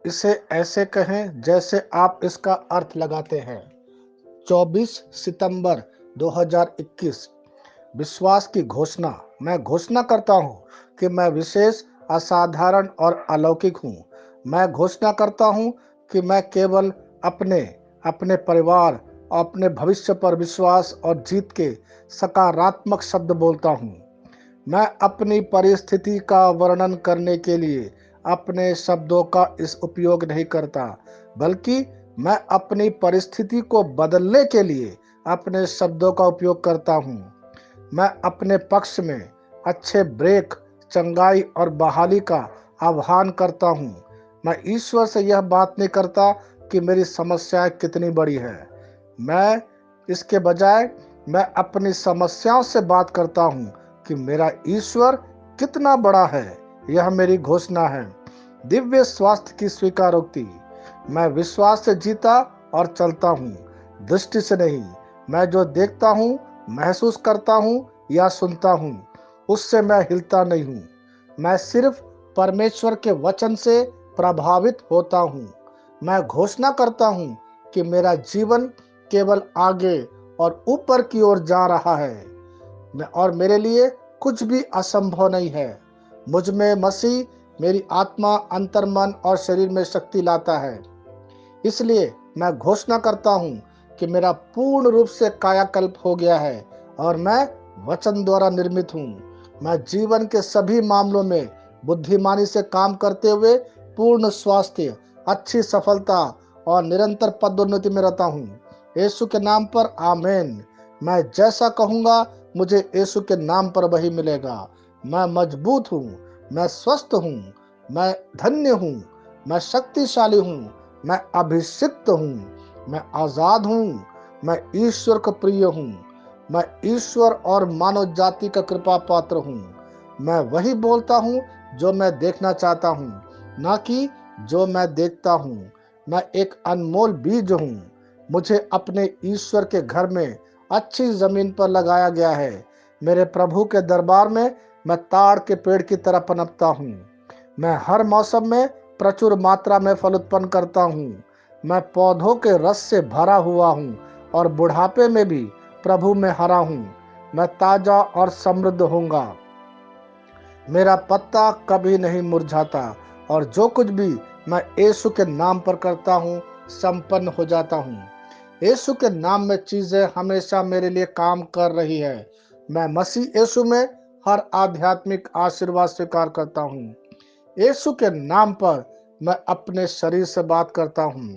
इसे ऐसे कहें जैसे आप इसका अर्थ लगाते हैं। 24 सितंबर 2021। विश्वास की घोषणा। मैं घोषणा करता हूं कि मैं विशेष, असाधारण और अलौकिक हूं। मैं घोषणा करता हूं कि मैं केवल अपने, अपने परिवार और अपने भविष्य पर विश्वास और जीत के सकारात्मक शब्द बोलता हूं। मैं अपनी परिस्थिति का वर्णन करने के लिए अपने शब्दों का इस उपयोग नहीं करता, बल्कि मैं अपनी परिस्थिति को बदलने के लिए अपने शब्दों का उपयोग करता हूँ। मैं अपने पक्ष में अच्छे ब्रेक, चंगाई और बहाली का आह्वान करता हूँ। मैं ईश्वर से यह बात नहीं करता कि मेरी समस्याएं कितनी बड़ी है। मैं इसके बजाय मैं अपनी समस्याओं से बात करता हूँ कि मेरा ईश्वर कितना बड़ा है। यह मेरी घोषणा है। दिव्य स्वास्थ्य की स्वीकारोक्ति। मैं विश्वास से जीता और चलता हूँ, दृष्टि से नहीं। मैं जो देखता हूँ, महसूस करता हूँ या सुनता हूँ, उससे मैं हिलता नहीं हूँ। मैं सिर्फ परमेश्वर के वचन से प्रभावित होता हूँ। मैं घोषणा करता हूँ कि मेरा जीवन केवल आगे और ऊपर की ओर जा रहा है और मेरे लिए कुछ भी असंभव नहीं है। मुझ में मसीह मेरी आत्मा, अंतर, मन और शरीर में शक्ति लाता है। इसलिए मैं घोषणा करता हूँ कि मेरा पूर्ण रूप से कायाकल्प हो गया है और मैं वचन द्वारा निर्मित हूँ। मैं जीवन के सभी मामलों में बुद्धिमानी से काम करते हुए पूर्ण स्वास्थ्य, अच्छी सफलता और निरंतर पदोन्नति में रहता हूँ। यीशु के नाम पर आमीन। मैं जैसा कहूँगा मुझे यीशु के नाम पर वही मिलेगा। मैं मजबूत हूँ, मैं स्वस्थ हूँ, मैं धन्य हूँ, मैं शक्तिशाली हूँ, मैं अभिषिक्त हूँ, मैं आजाद हूँ, मैं ईश्वर का प्रिय हूँ, मैं ईश्वर और मानव जाति का कृपा पात्र हूँ। मैं वही बोलता हूँ जो मैं देखना चाहता हूँ, ना कि जो मैं देखता हूँ। मैं एक अनमोल बीज हूँ। मुझे अपने ईश्वर के घर में अच्छी जमीन पर लगाया गया है। मेरे प्रभु के दरबार में मैं ताड़ के पेड़ की तरह पनपता हूँ। मैं हर मौसम में प्रचुर मात्रा में फल उत्पन्न करता हूँ। मैं पौधों के रस से भरा हुआ हूँ और बुढ़ापे में भी प्रभु में हरा हूँ। मैं ताजा और समृद्ध होऊंगा। मेरा पत्ता कभी नहीं मुरझाता और जो कुछ भी मैं यीशु के नाम पर करता हूँ, संपन्न हो जाता हूँ। यीशु के नाम में चीजें हमेशा मेरे लिए काम कर रही है। मैं मसीह यीशु में हर आध्यात्मिक आशीर्वाद स्वीकार करता हूँ। यीशु के नाम पर मैं अपने शरीर से बात करता हूँ।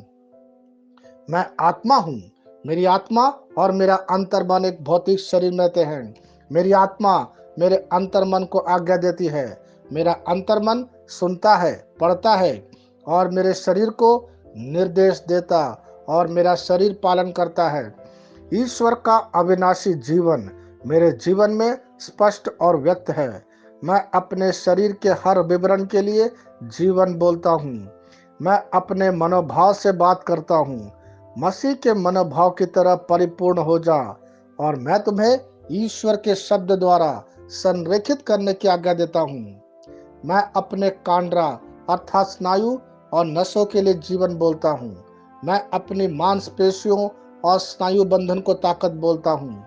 मैं आत्मा हूँ। मेरी आत्मा और मेरा अंतर्मन एक भौतिक शरीर में रहते हैं। मेरी आत्मा मेरे अंतर्मन को आज्ञा देती है। मेरा अंतर्मन सुनता है, पढ़ता है और मेरे शरीर को निर्देश देता और मेरा शरीर पालन करता है। ईश्वर का अविनाशी जीवन मेरे जीवन में स्पष्ट और व्यक्त है। मैं अपने शरीर के हर विवरण के लिए जीवन बोलता हूँ। मैं अपने मनोभाव से बात करता हूँ। मसीह के मनोभाव की तरह परिपूर्ण हो जा और मैं तुम्हें ईश्वर के शब्द द्वारा संरेखित करने की आज्ञा देता हूँ। मैं अपने कांड्रा अर्थात स्नायु और नसों के लिए जीवन बोलता हूँ। मैं अपनी मांसपेशियों और स्नायु बंधन को ताकत बोलता हूँ।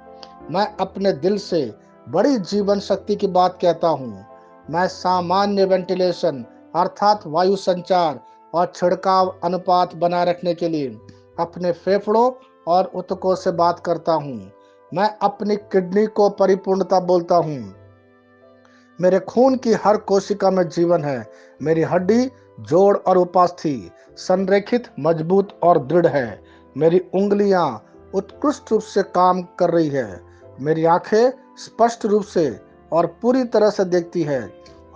मैं अपने दिल से बड़ी जीवन शक्ति की बात कहता हूँ। मैं सामान्य वेंटिलेशन अर्थात वायु संचार और छिड़काव अनुपात बनाए रखने के लिए अपने फेफड़ों और ऊतकों से बात करता हूँ। मैं अपनी किडनी को परिपूर्णता बोलता हूँ। मेरे खून की हर कोशिका में जीवन है। मेरी हड्डी, जोड़ और उपास्थि संरेखित, मजबूत और दृढ़ है। मेरी उंगलियां उत्कृष्ट रूप से काम कर रही है। मेरी आंखें स्पष्ट रूप से और पूरी तरह से देखती है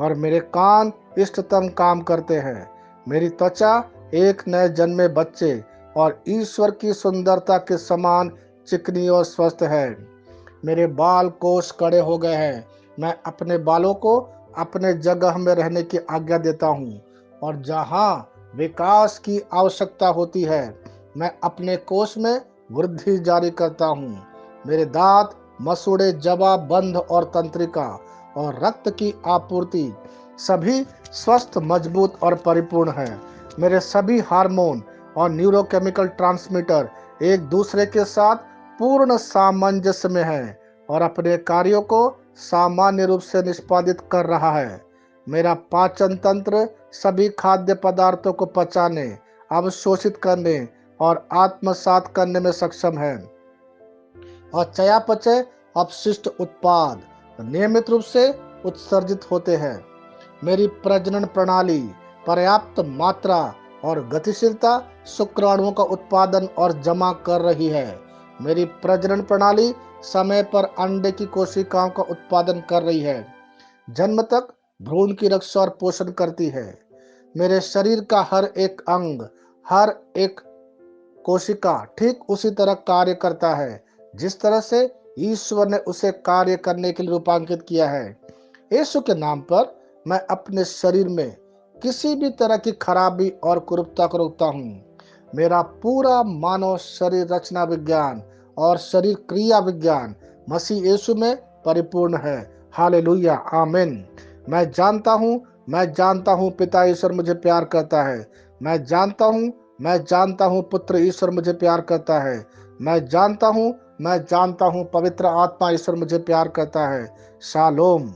और मेरे कान इष्टतम काम करते हैं। मेरी त्वचा एक नए जन्मे बच्चे और ईश्वर की सुंदरता के समान चिकनी और स्वस्थ है। मेरे बाल कोष कड़े हो गए हैं। मैं अपने बालों को अपने जगह में रहने की आज्ञा देता हूँ और जहाँ विकास की आवश्यकता होती है मैं अपने कोष में वृद्धि जारी करता हूँ। मेरे दांत, मसूड़े, जबा, बंध और तंत्रिका और रक्त की आपूर्ति सभी स्वस्थ, मजबूत और परिपूर्ण हैं। मेरे सभी हार्मोन और न्यूरोकेमिकल ट्रांसमीटर एक दूसरे के साथ पूर्ण सामंजस्य में हैं और अपने कार्यों को सामान्य रूप से निष्पादित कर रहा है। मेरा पाचन तंत्र सभी खाद्य पदार्थों को पचाने, अवशोषित करने और आत्मसात करने में सक्षम है और चयापचय अपशिष्ट उत्पाद नियमित रूप से उत्सर्जित होते हैं। मेरी प्रजनन प्रणाली पर्याप्त मात्रा और गतिशीलता शुक्राणुओं का उत्पादन और जमा कर रही है। मेरी प्रजनन प्रणाली समय पर अंडे की कोशिकाओं का उत्पादन कर रही है, जन्म तक भ्रूण की रक्षा और पोषण करती है। मेरे शरीर का हर एक अंग, हर एक कोशिका ठीक उसी तरह कार्य करता है जिस तरह से ईश्वर ने उसे कार्य करने के लिए रूपांकित किया है। यीशु के नाम पर मैं अपने शरीर में किसी भी तरह की खराबी और कुरूपता को रोकता हूँ। मेरा पूरा मानव शरीर रचना विज्ञान और शरीर क्रिया विज्ञान मसीह यीशु में परिपूर्ण है। हालेलुया, आमीन। मैं जानता हूँ पिता ईश्वर मुझे प्यार करता है। मैं जानता हूँ पुत्र ईश्वर मुझे प्यार करता है। मैं जानता हूँ पवित्र आत्मा ईश्वर मुझे प्यार करता है। शालोम।